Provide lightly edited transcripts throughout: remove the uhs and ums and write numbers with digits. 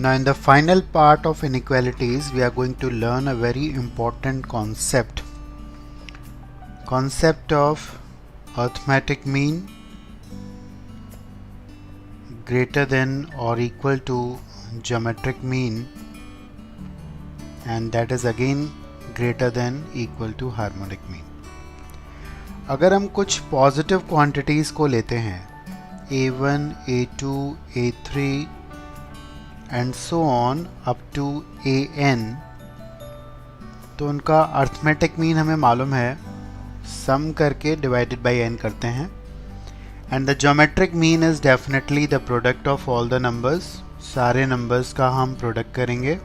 Now in the final part of inequalities we are going to learn a very important concept of arithmetic mean greater than or equal to geometric mean, and that is again greater than equal to harmonic mean. अगर हम कुछ positive quantities को लेते हैं a1, a2, a3 and so on up to an, तो उनका arithmetic mean हमें मालूम है, सम करके डिवाइडेड बाय n करते हैं. And the geometric mean is definitely the product of all the numbers. सारे नंबर्स का हम प्रोडक्ट करेंगे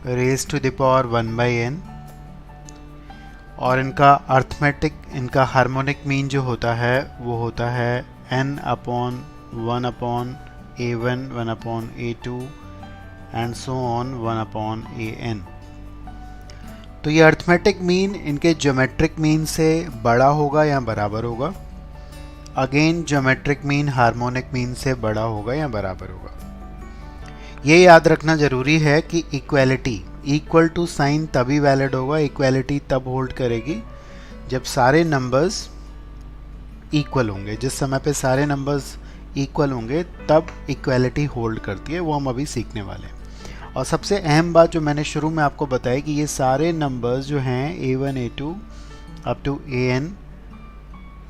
raise to the power 1/n. और इनका अर्थमेटिक, इनका हार्मोनिक मीन जो होता है वो होता है n upon 1 upon a1, 1 upon a2 and so on 1 upon an. तो ये अर्थमेटिक मीन इनके ज्योमेट्रिक मीन से बड़ा होगा या बराबर होगा. Again geometric mean harmonic mean से बड़ा होगा या बराबर होगा. ये याद रखना ज़रूरी है कि इक्वालिटी, इक्वल टू साइन तभी वैलिड होगा, इक्वालिटी तब होल्ड करेगी जब सारे नंबर्स इक्वल होंगे. जिस समय पे सारे नंबर्स इक्वल होंगे तब इक्वालिटी होल्ड करती है, वो हम अभी सीखने वाले हैं. और सबसे अहम बात जो मैंने शुरू में आपको बताई कि ये सारे नंबर्स जो हैं a1, a2 up to an,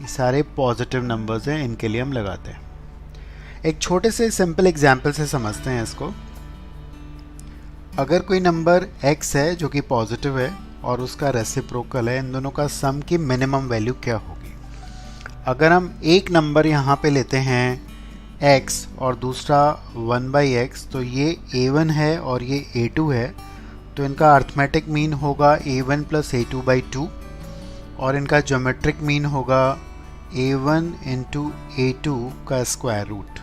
ये सारे पॉजिटिव नंबर्स हैं, इनके लिए हम लगाते हैं. एक छोटे से सिंपल एग्जाम्पल से समझते हैं इसको. अगर कोई नंबर x है जो कि पॉजिटिव है और उसका रेसिप्रोकल है, इन दोनों का सम की मिनिमम वैल्यू क्या होगी. अगर हम एक नंबर यहाँ पे लेते हैं x और दूसरा 1/x, तो ये a1 है और ये a2 है, तो इनका अर्थमेटिक मीन होगा a1 प्लस a2/2 और इनका ज्योमेट्रिक मीन होगा a1 इंटू a2 का स्क्वायर रूट.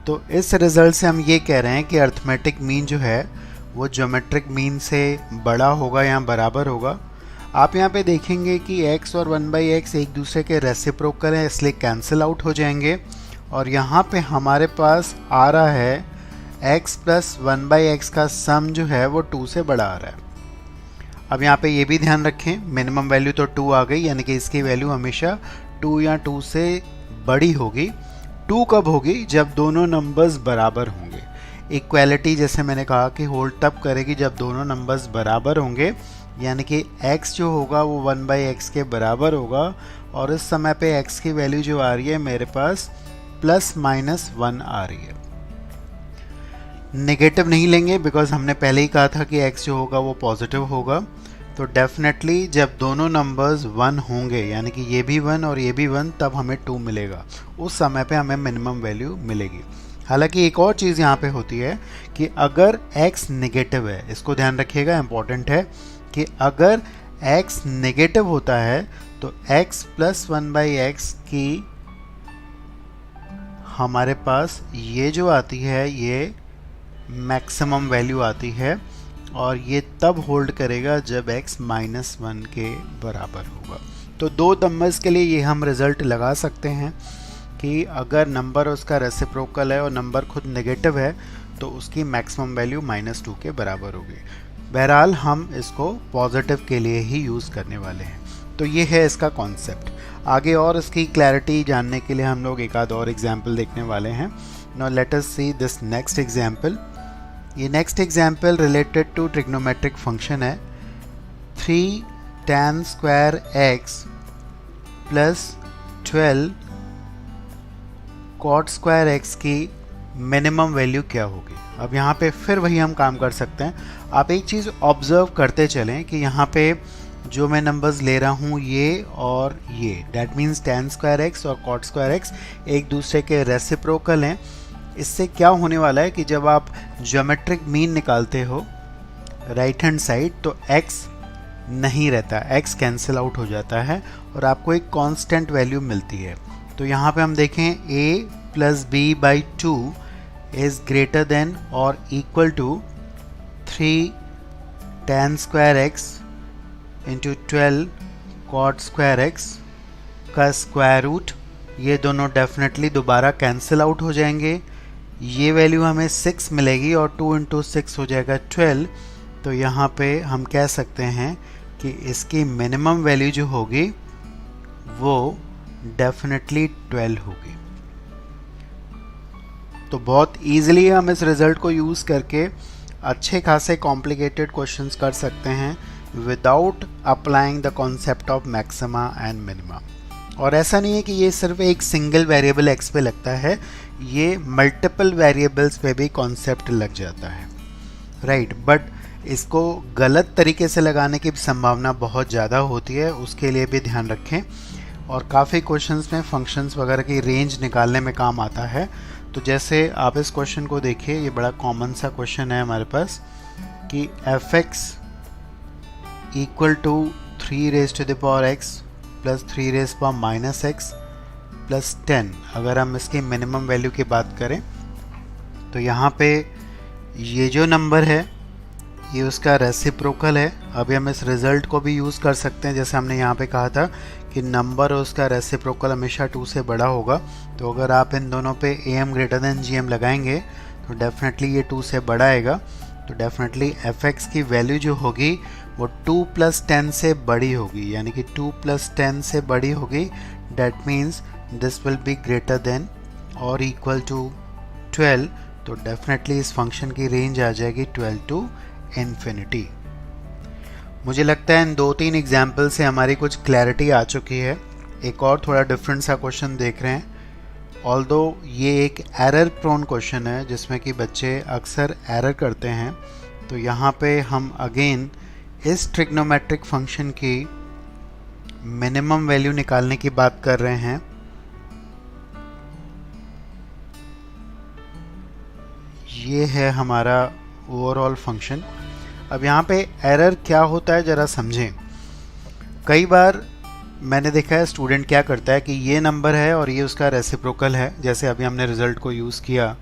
तो इस रिजल्ट से हम ये कह रहे हैं कि अर्थमेटिक मीन जो है वो ज्योमेट्रिक मीन से बड़ा होगा या बराबर होगा. आप यहाँ पे देखेंगे कि x और 1/x एक दूसरे के रेसिप्रोकल हैं, इसलिए कैंसिल आउट हो जाएंगे. और यहाँ पे हमारे पास आ रहा है x प्लस 1/x का सम जो है वो 2 से बड़ा आ रहा है. अब यहाँ पे ये भी ध्यान रखें, मिनिमम वैल्यू तो 2 आ गई, यानी कि इसकी वैल्यू हमेशा 2 या 2 से बड़ी होगी. 2 कब होगी? जब दोनों नंबर्स बराबर होंगे. इक्वालिटी जैसे मैंने कहा कि होल्ड तब करेगी जब दोनों नंबर्स बराबर होंगे, यानी कि x जो होगा वो 1/x के बराबर होगा. और इस समय पे x की वैल्यू जो आ रही है मेरे पास ±1 आ रही है. नेगेटिव नहीं लेंगे बिकॉज हमने पहले ही कहा था कि x जो होगा वो पॉजिटिव होगा. तो डेफिनेटली जब दोनों नंबर्स 1 होंगे, यानी कि ये भी 1 और ये भी 1, तब हमें 2 मिलेगा. उस समय पे हमें मिनिमम वैल्यू मिलेगी. हालांकि एक और चीज़ यहाँ पे होती है कि अगर x नेगेटिव है, इसको ध्यान रखिएगा, इम्पॉर्टेंट है कि अगर x नेगेटिव होता है तो x प्लस 1/x की हमारे पास ये जो आती है ये मैक्सिमम वैल्यू आती है, और ये तब होल्ड करेगा जब x -1 के बराबर होगा. तो दो नंबर्स के लिए ये हम रिज़ल्ट लगा सकते हैं कि अगर नंबर उसका रेसिप्रोकल है और नंबर खुद नेगेटिव है तो उसकी मैक्सिमम वैल्यू -2 के बराबर होगी. बहरहाल हम इसको पॉजिटिव के लिए ही यूज़ करने वाले हैं. तो ये है इसका कॉन्सेप्ट. आगे और इसकी क्लैरिटी जानने के लिए हम लोग एक आध और एग्जाम्पल देखने वाले हैं. Now let us see this next example. ये next example related to trigonometric function है. 3 tan square x plus 12 cot square x की मिनिमम वैल्यू क्या होगी. अब यहाँ पे फिर वही हम काम कर सकते हैं. आप एक चीज़ ऑब्जर्व करते चलें कि यहाँ पे जो मैं नंबर्स ले रहा हूँ ये और ये, that means tan square x और cot स्क्वायर x एक दूसरे के रेसिप्रोकल हैं. इससे क्या होने वाला है कि जब आप ज्योमेट्रिक मीन निकालते हो राइट हैंड साइड तो x नहीं रहता, x कैंसिल आउट हो जाता है और आपको एक कांस्टेंट वैल्यू मिलती है. तो यहाँ पे हम देखें a plus b/2 is greater than और equal to 3 tan square x into 12 cot square x का स्क्वायर रूट. ये दोनों डेफिनेटली दोबारा कैंसिल आउट हो जाएंगे. ये वैल्यू हमें 6 मिलेगी और 2 इंटू 6 हो जाएगा 12। तो यहाँ पे हम कह सकते हैं कि इसकी मिनिमम वैल्यू जो होगी वो डेफिनेटली 12 होगी। तो बहुत ईजिली हम इस रिज़ल्ट को यूज़ करके अच्छे खासे कॉम्प्लिकेटेड क्वेश्चंस कर सकते हैं without applying the concept of maxima and minima. और ऐसा नहीं है कि ये सिर्फ एक सिंगल वेरिएबल x पे लगता है, ये मल्टीपल वेरिएबल्स पे भी कॉन्सेप्ट लग जाता है, राइट। बट इसको गलत तरीके से लगाने की संभावना बहुत ज़्यादा होती है, उसके लिए भी ध्यान रखें। और काफ़ी क्वेश्चंस में फंक्शंस वगैरह की रेंज निकालने में काम आता है। तो जैसे आप इस क्वेश्चन को देखिए, ये बड़ा कॉमन सा क्वेश्चन है हमारे पास कि f(x) equal to 3 raise to the power x plus 3 raise power minus x plus 10। अगर हम इसकी मिनिमम वैल्यू की बात करें तो यहाँ पे ये जो नंबर है ये उसका रेसिप्रोकल है। अभी हम इस रिज़ल्ट को भी यूज़ कर सकते हैं, जैसे हमने यहाँ पे कहा था कि नंबर और उसका रेसिप्रोकल हमेशा 2 से बड़ा होगा। तो अगर आप इन दोनों पे am ग्रेटर देन gm लगाएंगे तो डेफिनेटली ये 2 से बड़ा आएगा। तो डेफिनेटली f(x) की वैल्यू जो होगी वो 2 प्लस 10 से बड़ी होगी, यानी कि 2 प्लस 10 से बड़ी होगी। That means this will be greater than और इक्वल टू 12। तो डेफिनेटली इस फंक्शन की रेंज आ जाएगी 12 टू इन्फिनिटी। मुझे लगता है इन 2-3 एग्जाम्पल से हमारी कुछ क्लैरिटी आ चुकी है। एक और थोड़ा डिफरेंट सा क्वेश्चन देख रहे हैं। ऑल्दो ये एक एरर प्रोन क्वेश्चन है जिसमें कि बच्चे अक्सर एरर करते हैं। तो यहाँ पे हम अगेन इस ट्रिग्नोमेट्रिक फंक्शन की मिनिमम वैल्यू निकालने की बात कर रहे हैं। ये है हमारा ओवरऑल फंक्शन। अब यहाँ पे एरर क्या होता है ज़रा समझें। कई बार मैंने देखा है स्टूडेंट क्या करता है कि ये नंबर है और ये उसका रेसिप्रोकल है, जैसे अभी हमने रिज़ल्ट को यूज़ किया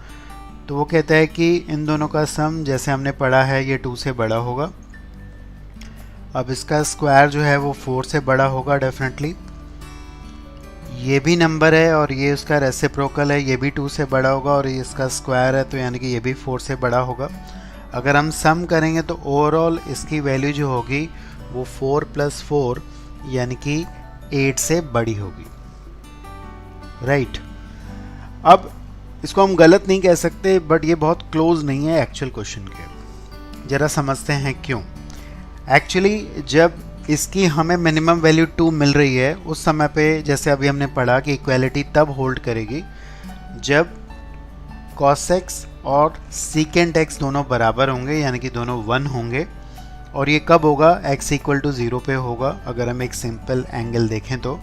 तो वो कहता है कि इन दोनों का सम जैसे हमने पढ़ा है ये 2 से बड़ा होगा। अब इसका स्क्वायर जो है वो 4 से बड़ा होगा डेफिनेटली। ये भी नंबर है और ये उसका रेसिप्रोकल है, ये भी 2 से बड़ा होगा और ये इसका स्क्वायर है तो यानी कि ये भी 4 से बड़ा होगा। अगर हम सम करेंगे तो ओवरऑल इसकी वैल्यू जो होगी वो 4 प्लस 4 यानी कि 8 से बड़ी होगी, राइट। अब इसको हम गलत नहीं कह सकते, बट ये बहुत क्लोज नहीं है एक्चुअल क्वेश्चन के। ज़रा समझते हैं क्यों। एक्चुअली जब इसकी हमें मिनिमम वैल्यू 2 मिल रही है उस समय पे, जैसे अभी हमने पढ़ा कि इक्वालिटी तब होल्ड करेगी जब cos x और secant x दोनों बराबर होंगे, यानी कि दोनों 1 होंगे। और ये कब होगा? x इक्वल टू 0 पे होगा अगर हम एक सिंपल एंगल देखें तो।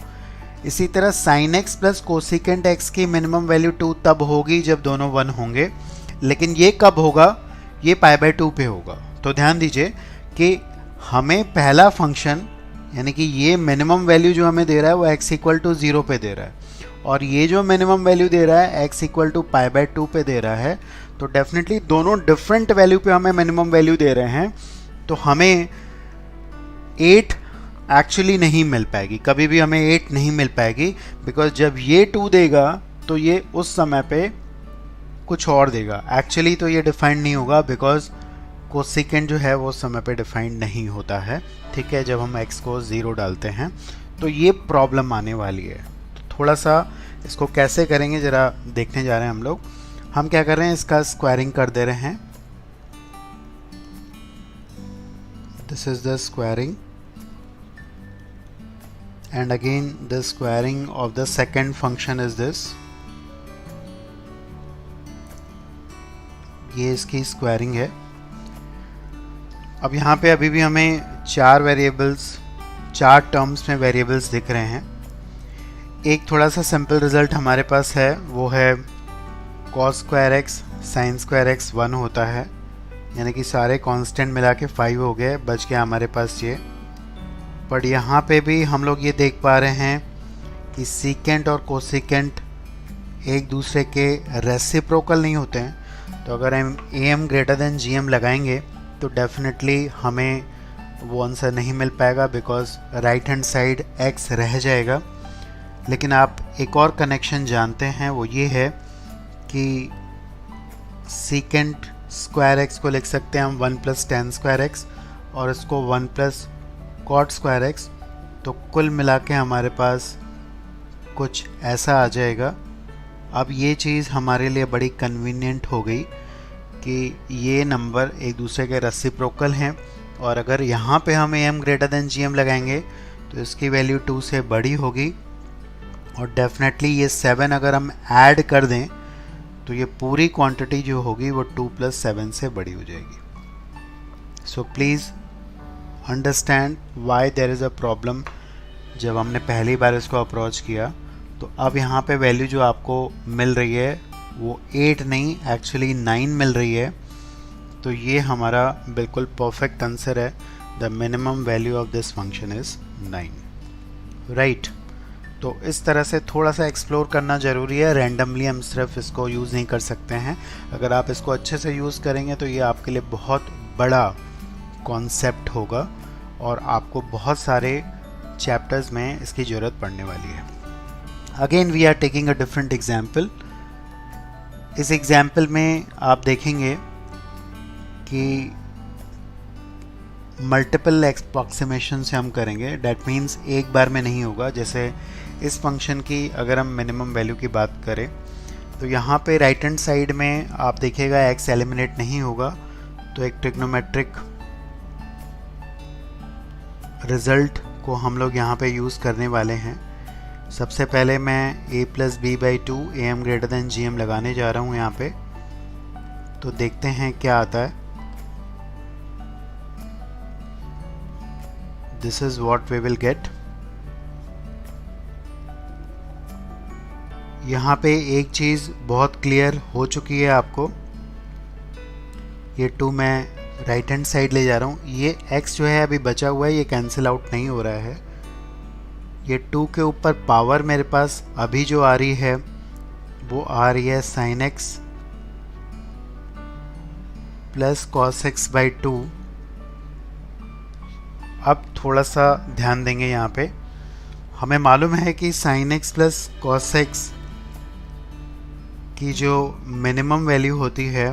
इसी तरह sin x plus cosecant x की मिनिमम वैल्यू 2 तब होगी जब दोनों 1 होंगे। लेकिन ये कब होगा? ये π/2 पे होगा। तो ध्यान दीजिए कि हमें पहला फंक्शन यानी कि ये मिनिमम वैल्यू जो हमें दे रहा है वो x इक्वल टू 0 पे दे रहा है, और ये जो मिनिमम वैल्यू दे रहा है x इक्वल टू π/2 पे दे रहा है। तो डेफिनेटली दोनों डिफरेंट वैल्यू पे हमें मिनिमम वैल्यू दे रहे हैं, तो हमें 8 एक्चुअली नहीं मिल पाएगी, कभी भी हमें 8 नहीं मिल पाएगी। बिकॉज जब ये 2 देगा तो ये उस समय पे कुछ और देगा। एक्चुअली तो ये डिफाइंड नहीं होगा बिकॉज कोसिकेंट जो है वो उस समय पे डिफाइंड नहीं होता है, ठीक है, जब हम x को 0 डालते हैं। तो ये प्रॉब्लम आने वाली है। तो थोड़ा सा इसको कैसे करेंगे ज़रा देखने जा रहे हैं हम लोग। हम क्या कर रहे हैं, इसका स्क्वायरिंग कर दे रहे हैं। This is the squaring and again the squaring of the second function is this. ये इसकी स्क्वायरिंग है। अब यहाँ पे अभी भी हमें 4 टर्म्स में वेरिएबल्स दिख रहे हैं। एक थोड़ा सा सिंपल रिजल्ट हमारे पास है, वो है cos square x sin square x 1 होता है, यानी कि सारे कांस्टेंट मिला के 5 हो गए, बच गया हमारे पास ये। पर यहाँ पे भी हम लोग ये देख पा रहे हैं कि सीकेंट और कोसिकेंट एक दूसरे के रेसिप्रोकल नहीं होते हैं। तो अगर हम am ग्रेटर देन gm लगाएंगे तो डेफिनेटली हमें वो आंसर नहीं मिल पाएगा because right hand side x रह जाएगा। लेकिन आप एक और कनेक्शन जानते हैं, वो ये है कि सीकेंट स्क्वायर एक्स को लिख सकते हैं हम 1 प्लस टेन स्क्वायर एक्स, और इसको 1 प्लस कॉट स्क्वायर एक्स। तो कुल मिला के हमारे पास कुछ ऐसा आ जाएगा। अब ये चीज़ हमारे लिए बड़ी कन्वीनियंट हो गई कि ये नंबर एक दूसरे के रेसिप्रोकल हैं, और अगर यहाँ पे हम am ग्रेटर देन gm लगाएंगे तो इसकी वैल्यू 2 से बड़ी होगी, और डेफिनेटली ये 7 अगर हम ऐड कर दें तो ये पूरी क्वांटिटी जो होगी वो 2 प्लस 7 से बड़ी हो जाएगी। So please understand why there is a problem जब हमने पहली बार इसको अप्रोच किया। तो अब यहाँ पे वैल्यू जो आपको मिल रही है वो 8 नहीं, एक्चुअली 9 मिल रही है। तो ये हमारा बिल्कुल परफेक्ट आंसर है। The minimum value of this function is 9, right. तो इस तरह से थोड़ा सा एक्सप्लोर करना ज़रूरी है। रैंडमली हम सिर्फ इसको यूज़ नहीं कर सकते हैं। अगर आप इसको अच्छे से यूज़ करेंगे तो ये आपके लिए बहुत बड़ा कॉन्सेप्ट होगा, और आपको बहुत सारे चैप्टर्स में इसकी ज़रूरत पड़ने वाली है। Again we are taking a different example. इस एग्जाम्पल में आप देखेंगे कि मल्टीपल अप्रॉक्सीमेशन से हम करेंगे। डैट मीन्स एक बार में नहीं होगा। जैसे इस फंक्शन की अगर हम मिनिमम वैल्यू की बात करें तो यहाँ पे राइट हैंड साइड में आप देखिएगा x एलिमिनेट नहीं होगा, तो एक ट्रिग्नोमेट्रिक रिजल्ट को हम लोग यहाँ पे यूज़ करने वाले हैं। सबसे पहले मैं a plus b by 2 am greater than gm लगाने जा रहा हूँ यहाँ पे। तो देखते हैं क्या आता है। This is what we will get. यहाँ पे एक चीज़ बहुत क्लियर हो चुकी है आपको। ये 2 मैं राइट हैंड साइड ले जा रहा हूँ। ये x जो है अभी बचा हुआ है, ये कैंसिल आउट नहीं हो रहा है। ये 2 के ऊपर पावर मेरे पास अभी जो आ रही है वो आ रही है sin x plus cos x by 2। अब थोड़ा सा ध्यान देंगे यहाँ पे। हमें मालूम है कि sin x plus cos x की जो मिनिमम वैल्यू होती है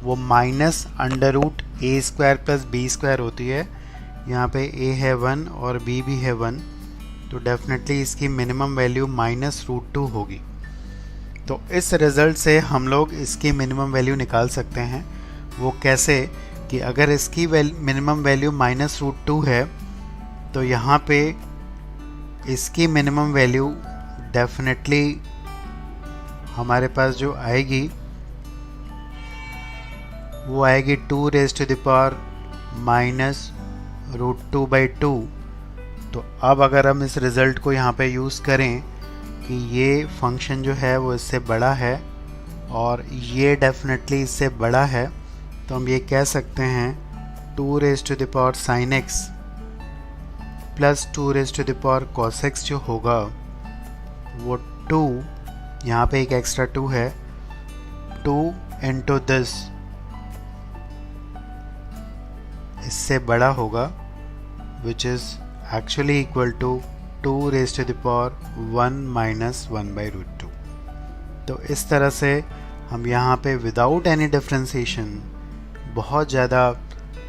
वो माइनस अंडर रूट ए स्क्वायर प्लस बी स्क्वायर होती है। यहाँ पे a है 1 और b भी है 1, तो डेफिनेटली इसकी मिनिमम वैल्यू माइनस रूट 2 होगी। तो इस रिज़ल्ट से हम लोग इसकी मिनिमम वैल्यू निकाल सकते हैं। वो कैसे कि अगर इसकी मिनिमम वैल्यू माइनस रूट 2 है तो यहाँ पे इसकी मिनिमम वैल्यू डेफिनेटली हमारे पास जो आएगी वो आएगी 2 raise to the power minus root 2 by 2। तो अब अगर हम इस रिज़ल्ट को यहाँ पे यूज़ करें कि ये फंक्शन जो है वो इससे बड़ा है और ये डेफिनेटली इससे बड़ा है, तो हम ये कह सकते हैं 2 raise to the power sine x plus 2 raise to the power cos x जो होगा वो 2, यहाँ पे एक एक्स्ट्रा 2 है, 2 इंटू दिस इससे बड़ा होगा, which is actually equal to 2 raise to the power 1 minus 1 by root 2। तो इस तरह से हम यहाँ पे विदाउट एनी डिफ्रेंसिएशन बहुत ज़्यादा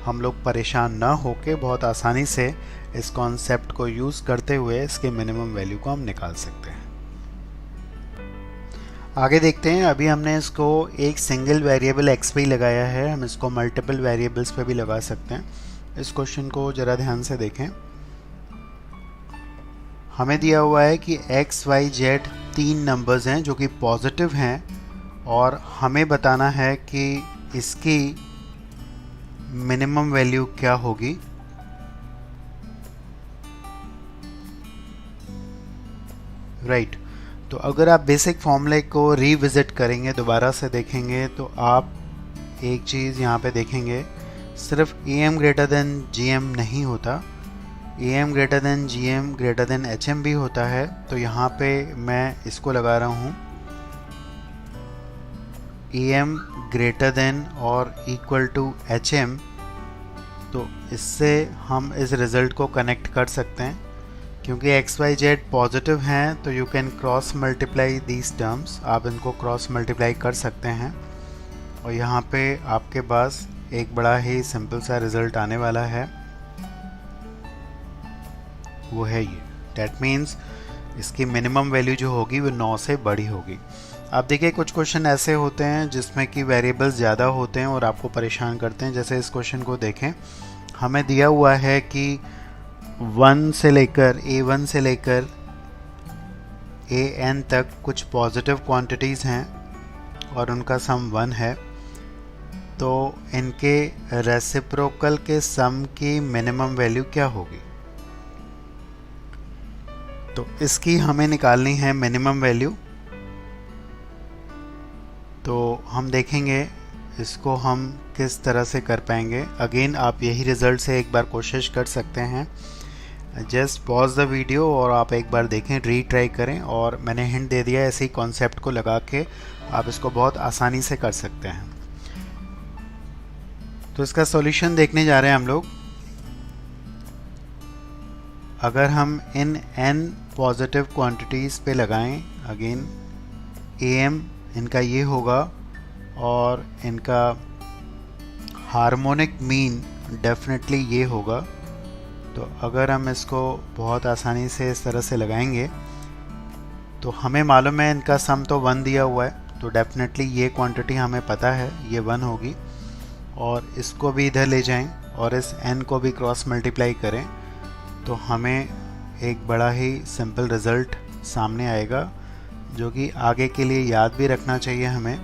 हम लोग परेशान ना होके बहुत आसानी से इस कॉन्सेप्ट को यूज़ करते हुए इसके मिनिमम वैल्यू को हम निकाल सकते हैं। आगे देखते हैं। अभी हमने इसको एक सिंगल वेरिएबल x पे ही लगाया है, हम इसको मल्टीपल वेरिएबल्स पे भी लगा सकते हैं। इस क्वेश्चन को ज़रा ध्यान से देखें। हमें दिया हुआ है कि x, y, z 3 नंबर्स हैं जो कि पॉजिटिव हैं, और हमें बताना है कि इसकी मिनिमम वैल्यू क्या होगी। राइट। तो अगर आप बेसिक फॉर्मूले को रीविज़िट करेंगे, दोबारा से देखेंगे, तो आप एक चीज़ यहाँ पे देखेंगे, सिर्फ am ग्रेटर देन gm नहीं होता, am greater than gm greater than hm भी होता है। तो यहाँ पे मैं इसको लगा रहा हूँ am ग्रेटर देन और इक्वल टू hm। तो इससे हम इस रिज़ल्ट को कनेक्ट कर सकते हैं। क्योंकि एक्स वाई जेड पॉजिटिव हैं तो you can cross multiply these terms, आप इनको क्रॉस मल्टीप्लाई कर सकते हैं। और यहाँ पे आपके पास एक बड़ा ही सिंपल सा रिज़ल्ट आने वाला है, वो है ये। डैट मीन्स इसकी मिनिमम वैल्यू जो होगी वो 9 से बड़ी होगी। आप देखिए कुछ क्वेश्चन ऐसे होते हैं जिसमें कि वेरिएबल्स ज़्यादा होते हैं और आपको परेशान करते हैं। जैसे इस क्वेश्चन को देखें, हमें दिया हुआ है कि 1 से लेकर A1 से लेकर AN तक कुछ पॉजिटिव क्वांटिटीज़ हैं और उनका सम 1 है। तो इनके रेसिप्रोकल के सम की मिनिमम वैल्यू क्या होगी? तो इसकी हमें निकालनी है मिनिमम वैल्यू। तो हम देखेंगे इसको हम किस तरह से कर पाएंगे। अगेन आप यही रिज़ल्ट से एक बार कोशिश कर सकते हैं। जस्ट पॉज द वीडियो और आप एक बार देखें, रीट्राई करें। और मैंने हिंट दे दिया, ऐसे ही कॉन्सेप्ट को लगा के आप इसको बहुत आसानी से कर सकते हैं। तो इसका सॉल्यूशन देखने जा रहे हैं हम लोग। अगर हम इन n पॉजिटिव क्वांटिटीज़ पे लगाएं, अगेन am इनका ये होगा और इनका हार्मोनिक मीन डेफिनेटली ये होगा। तो अगर हम इसको बहुत आसानी से इस तरह से लगाएंगे तो हमें मालूम है इनका सम तो 1 दिया हुआ है, तो डेफिनेटली ये क्वांटिटी हमें पता है ये 1 होगी। और इसको भी इधर ले जाएं और इस n को भी क्रॉस मल्टीप्लाई करें तो हमें एक बड़ा ही सिंपल रिज़ल्ट सामने आएगा, जो कि आगे के लिए याद भी रखना चाहिए हमें।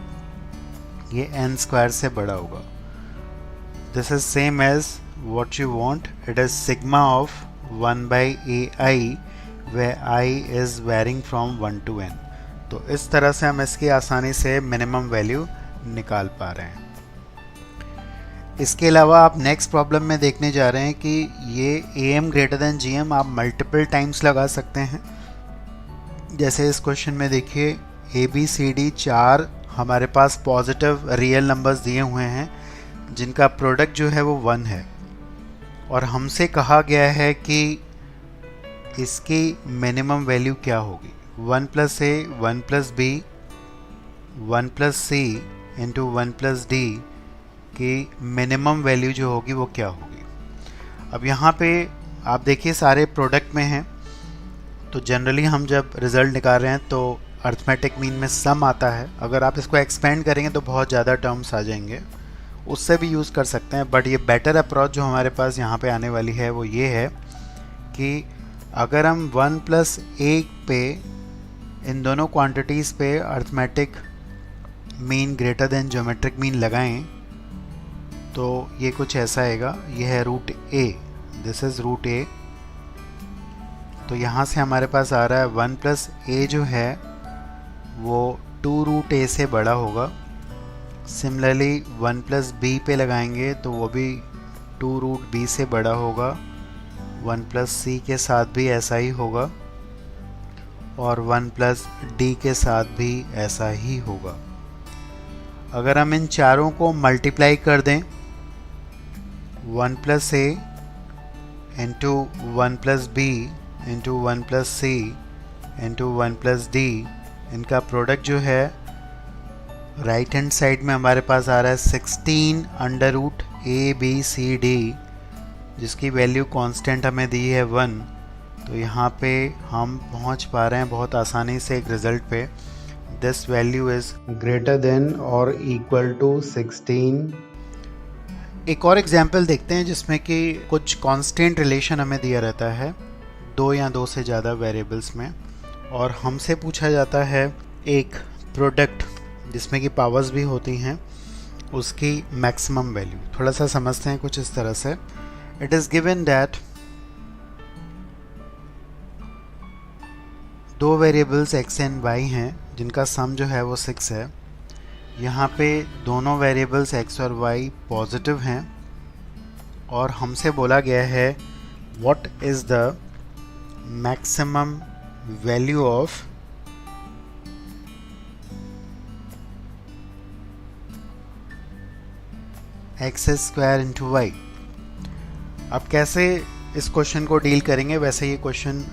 ये n स्क्वायर से बड़ा होगा। This is same as what you want, it is sigma of 1/ai where i is varying from 1 to n। तो इस तरह से हम इसकी आसानी से मिनिमम वैल्यू निकाल पा रहे हैं। इसके अलावा आप नेक्स्ट प्रॉब्लम में देखने जा रहे हैं कि ये am ग्रेटर देन gm आप मल्टीपल टाइम्स लगा सकते हैं। जैसे इस क्वेश्चन में देखिए ABCD 4 हमारे पास पॉजिटिव रियल नंबर्स दिए हुए हैं जिनका प्रोडक्ट जो है वो 1 है, और हमसे कहा गया है कि इसकी मिनिमम वैल्यू क्या होगी। 1 + a 1 + b 1 + c into 1 + d की मिनिमम वैल्यू जो होगी वो क्या होगी। अब यहाँ पे आप देखिए सारे प्रोडक्ट में हैं, तो जनरली हम जब रिज़ल्ट निकाल रहे हैं तो अर्थमेटिक मीन में सम आता है। अगर आप इसको एक्सपेंड करेंगे तो बहुत ज़्यादा टर्म्स आ जाएंगे, उससे भी यूज़ कर सकते हैं। बट ये बेटर अप्रोच जो हमारे पास यहाँ पे आने वाली है वो ये है कि अगर हम 1 + a पे इन दोनों क्वांटिटीज़ पे arithmetic mean greater than geometric mean लगाएं तो ये कुछ ऐसा आएगा। ये है √a, दिस इज़ √a। तो यहाँ से हमारे पास आ रहा है 1 + a जो है वो 2√a से बड़ा होगा। सिमिलरली 1 + b पे लगाएंगे तो वो भी 2√b से बड़ा होगा। 1 + c के साथ भी ऐसा ही होगा और 1 + d के साथ भी ऐसा ही होगा। अगर हम इन चारों को मल्टीप्लाई कर दें, 1 + a into 1 + b into 1 + c into 1 + d, इनका प्रोडक्ट जो है राइट हैंड साइड में हमारे पास आ रहा है 16√ABCD, जिसकी वैल्यू कांस्टेंट हमें दी है 1। तो यहाँ पे हम पहुँच पा रहे हैं बहुत आसानी से एक रिज़ल्ट पे। This value is greater than और इक्वल टू 16। एक और एग्जाम्पल देखते हैं जिसमें कि कुछ कांस्टेंट रिलेशन हमें दिया रहता है 2 या 2 से ज़्यादा वेरिएबल्स में, और हमसे पूछा जाता है एक प्रोडक्ट जिसमें कि पावर्स भी होती हैं, उसकी मैक्सिमम वैल्यू। थोड़ा सा समझते हैं कुछ इस तरह से। It is given that 2 variables x and y हैं जिनका सम जो है वो 6 है। यहाँ पे दोनों वेरिएबल्स x और y पॉजिटिव हैं और हमसे बोला गया है what is the maximum value of x² into y। अब कैसे इस क्वेश्चन को डील करेंगे, वैसे ये क्वेश्चन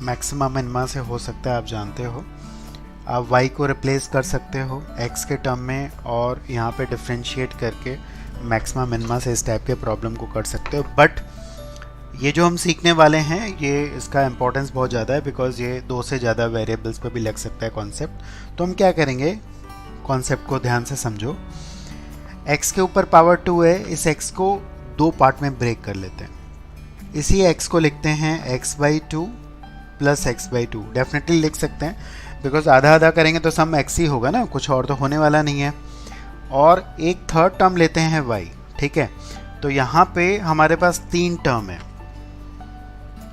मैक्सिमम मिनिमा से हो सकता है, आप जानते हो। आप y को रिप्लेस कर सकते हो x के टर्म में और यहाँ पे डिफ्रेंशिएट करके मैक्सिमा मिनिमा से इस टाइप के प्रॉब्लम को कर सकते हो। बट ये जो हम सीखने वाले हैं ये इसका इम्पोर्टेंस बहुत ज़्यादा है बिकॉज ये 2 से ज़्यादा वेरिएबल्स पे भी लग सकता है कॉन्सेप्ट। तो हम क्या करेंगे, कॉन्सेप्ट को ध्यान से समझो। x के ऊपर पावर 2 है, इस x को 2 पार्ट में ब्रेक कर लेते हैं। इसी x को लिखते हैं x/2 प्लस x/2। डेफिनेटली लिख सकते हैं बिकॉज आधा आधा करेंगे तो सम x ही होगा ना, कुछ और तो होने वाला नहीं है। और एक थर्ड टर्म लेते हैं y, ठीक है। तो यहाँ पे हमारे पास 3 टर्म है।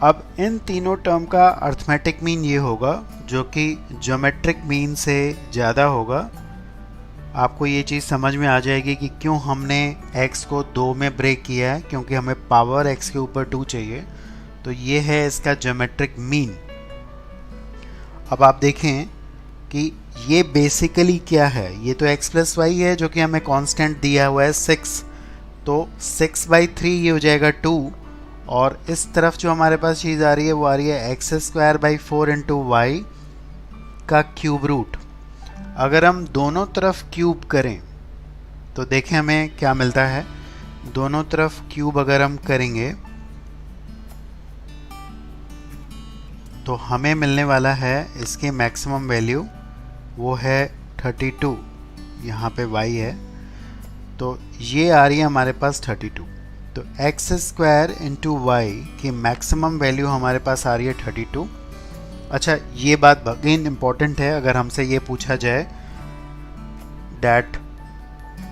अब इन तीनों टर्म का अर्थमेटिक मीन ये होगा जो कि ज्योमेट्रिक मीन से ज़्यादा होगा। आपको ये चीज़ समझ में आ जाएगी कि क्यों हमने x को 2 में ब्रेक किया है, क्योंकि हमें पावर x के ऊपर 2 चाहिए। तो ये है इसका ज्योमेट्रिक मीन। अब आप देखें कि ये बेसिकली क्या है, ये तो x प्लस वाई है जो कि हमें कांस्टेंट दिया हुआ है 6। तो 6/3 ये हो जाएगा 2 और इस तरफ जो हमारे पास चीज़ आ रही है वो आ रही है x²/4 इंटू वाई का क्यूब रूट। अगर हम दोनों तरफ क्यूब करें तो देखें हमें क्या मिलता है। दोनों तरफ क्यूब अगर हम करेंगे तो हमें मिलने वाला है इसकी मैक्सिमम वैल्यू, वो है 32। यहाँ पे y है तो ये आ रही है हमारे पास 32। तो x² इंटू वाई की मैक्सिमम वैल्यू हमारे पास आ रही है 32। अच्छा, ये बात अगेन इम्पॉर्टेंट है। अगर हमसे ये पूछा जाए that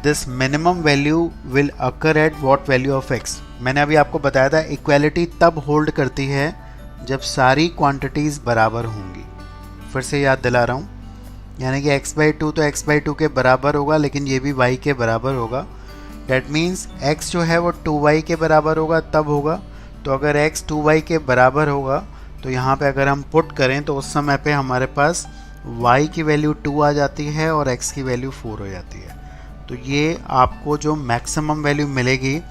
this minimum value will occur at what value of x, मैंने अभी आपको बताया था इक्वालिटी तब होल्ड करती है जब सारी क्वांटिटीज़ बराबर होंगी। फिर से याद दिला रहा हूँ, यानी कि x/2 तो x/2 के बराबर होगा, लेकिन ये भी y के बराबर होगा। डैट मीन्स x जो है वो 2y के बराबर होगा तब होगा। तो अगर x 2y के बराबर होगा तो यहाँ पे अगर हम पुट करें तो उस समय पे हमारे पास y की वैल्यू 2 आ जाती है और x की वैल्यू 4 हो जाती है। तो ये आपको जो मैक्सिमम वैल्यू मिलेगी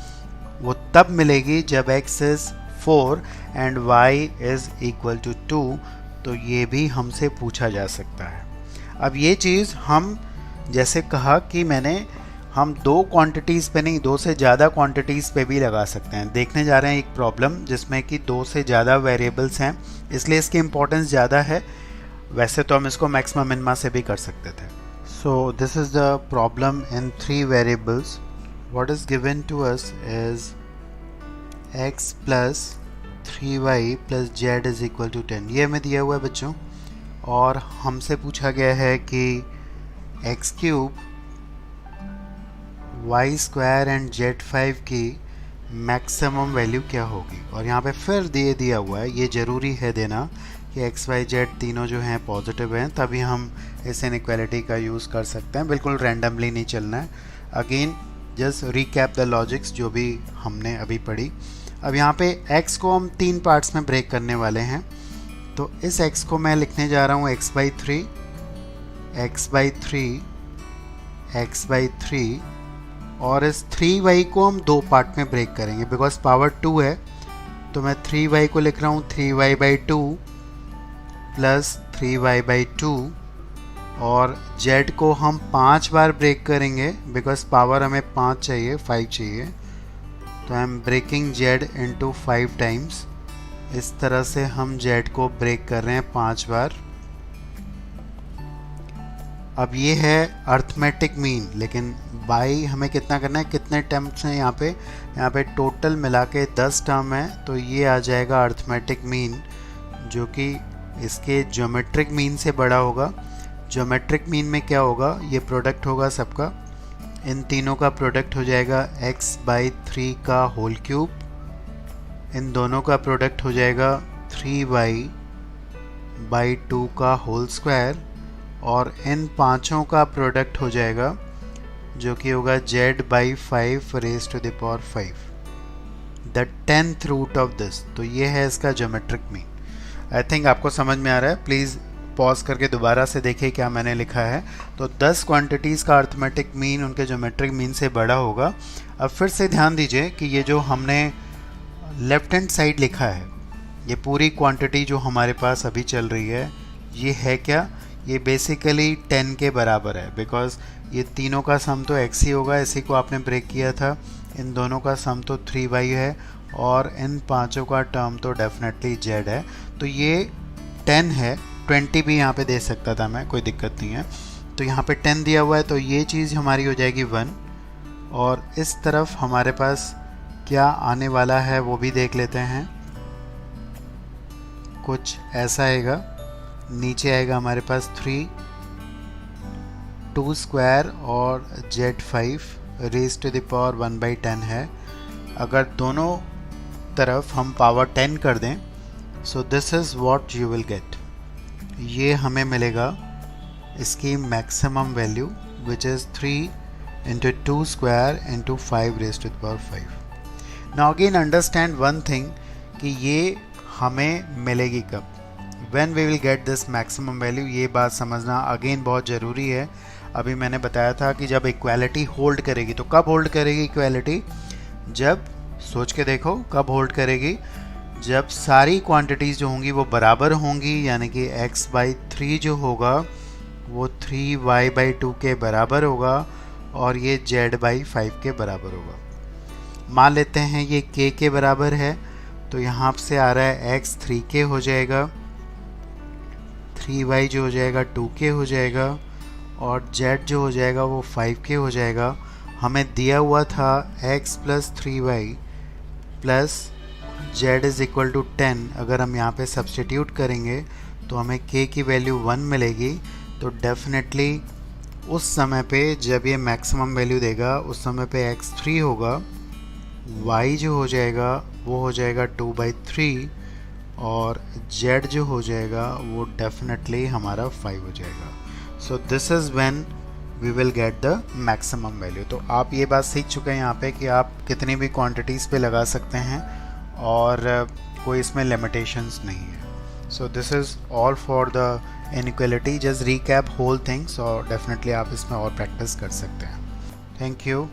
वो तब मिलेगी जब x is 4 and y is equal to 2। तो ये भी हमसे पूछा जा सकता है। अब ये चीज़ हम जैसे कहा कि हम 2 क्वांटिटीज़ पे नहीं 2 से ज़्यादा क्वांटिटीज़ पे भी लगा सकते हैं। देखने जा रहे हैं एक प्रॉब्लम जिसमें कि 2 से ज़्यादा वेरिएबल्स हैं, इसलिए इसकी इम्पोर्टेंस ज़्यादा है। वैसे तो हम इसको मैक्सिमा मिनिमा से भी कर सकते थे। So this is the problem in 3 variables. What is given to us is x plus 3y plus z is equal to 10। ये हमें दिया हुआ है बच्चों, और हमसे पूछा गया है कि x³ y² एंड z5 की मैक्सिमम वैल्यू क्या होगी। और यहाँ पे फिर दिया हुआ है, ये ज़रूरी है देना कि x y z तीनों जो हैं पॉजिटिव हैं, तभी हम इस इनइक्वालिटी का यूज़ कर सकते हैं। बिल्कुल रैंडमली नहीं चलना है। Again just recap the logics जो भी हमने अभी पढ़ी। अब यहाँ पे x को हम 3 पार्ट्स में ब्रेक करने वाले हैं। तो इस x को मैं लिखने जा रहा हूँ x/3 x/3 और इस 3y को हम 2 पार्ट में ब्रेक करेंगे बिकॉज पावर 2 है। तो मैं 3y को लिख रहा हूँ 3y/2 प्लस 3y/2 और z को हम 5 बार ब्रेक करेंगे बिकॉज पावर हमें 5 चाहिए, 5 चाहिए। तो I am breaking z into 5 times. इस तरह से हम z को ब्रेक कर रहे हैं 5 बार। अब ये है अर्थमेटिक मीन, लेकिन बाई हमें कितना करना है, कितने टर्म्स हैं यहाँ पे टोटल मिला के 10 टर्म है। तो ये आ जाएगा अर्थमेटिक मीन जो कि इसके ज्योमेट्रिक मीन से बड़ा होगा। ज्योमेट्रिक मीन में क्या होगा, ये प्रोडक्ट होगा सबका, इन तीनों का प्रोडक्ट हो जाएगा x/3 का होल क्यूब, इन दोनों का प्रोडक्ट हो जाएगा 3y/2 का होल स्क्वायर, और इन पांचों का प्रोडक्ट हो जाएगा जो कि होगा z/5 raised to the power 5, the 10th root of this. तो ये है इसका ज्योमेट्रिक मीन। आई थिंक आपको समझ में आ रहा है। प्लीज़ पॉज करके दोबारा से देखिए क्या मैंने लिखा है। तो 10 क्वांटिटीज़ का अर्थमेटिक मीन उनके ज्योमेट्रिक मीन से बड़ा होगा। अब फिर से ध्यान दीजिए कि ये जो हमने लेफ्ट हैंड साइड लिखा है, ये पूरी क्वांटिटी जो हमारे पास अभी चल रही है, ये है क्या, ये बेसिकली 10 के बराबर है, बिकॉज ये तीनों का सम तो x ही होगा, इसी को आपने ब्रेक किया था। इन दोनों का सम तो 3y है और इन पांचों का टर्म तो डेफिनेटली z है। तो ये 10 है, 20 भी यहाँ पे दे सकता था मैं, कोई दिक्कत नहीं है। तो यहाँ पे 10 दिया हुआ है, तो ये चीज़ हमारी हो जाएगी 1। और इस तरफ हमारे पास क्या आने वाला है वो भी देख लेते हैं। कुछ ऐसा आएगा, नीचे आएगा हमारे पास 3, 2 स्क्वायर और z5 raise to the power 1/10 है। अगर दोनों तरफ हम पावर 10 कर दें, सो this is what you will get. ये हमें मिलेगा इसकी maximum value which is 3 into 2 square into 5 raised to the power 5. Now again understand one thing कि ये हमें मिलेगी कब, when we will get this maximum value। ये बात समझना अगेन बहुत ज़रूरी है। अभी मैंने बताया था कि जब इक्वालिटी होल्ड करेगी, तो कब होल्ड करेगी इक्वालिटी? जब, सोच के देखो कब होल्ड करेगी, जब सारी क्वांटिटीज़ जो होंगी वो बराबर होंगी, यानी कि x/3 जो होगा वो 3y/2 के बराबर होगा और ये z/5 के बराबर होगा। मान लेते हैं ये k के बराबर है, तो यहाँ से आ रहा है x 3k हो जाएगा, 3y जो हो जाएगा 2k हो जाएगा और z जो हो जाएगा वो 5k हो जाएगा। हमें दिया हुआ था x + 3y प्लस z = 10। अगर हम यहाँ पे सब्स्टिट्यूट करेंगे तो हमें k की वैल्यू 1 मिलेगी। तो डेफिनेटली उस समय पे जब ये मैक्सिमम वैल्यू देगा, उस समय पे x 3 होगा, y जो हो जाएगा वो हो जाएगा 2/3 और z जो हो जाएगा वो डेफिनेटली हमारा 5 हो जाएगा। So this is when we will get the maximum value. तो आप ये बात सीख चुके हैं यहाँ पे कि आप कितनी भी क्वांटिटीज़ पे लगा सकते हैं और कोई इसमें लिमिटेशंस नहीं है। So this is all for the inequality. Just recap whole things और डेफिनेटली आप इसमें और प्रैक्टिस कर सकते हैं। Thank you.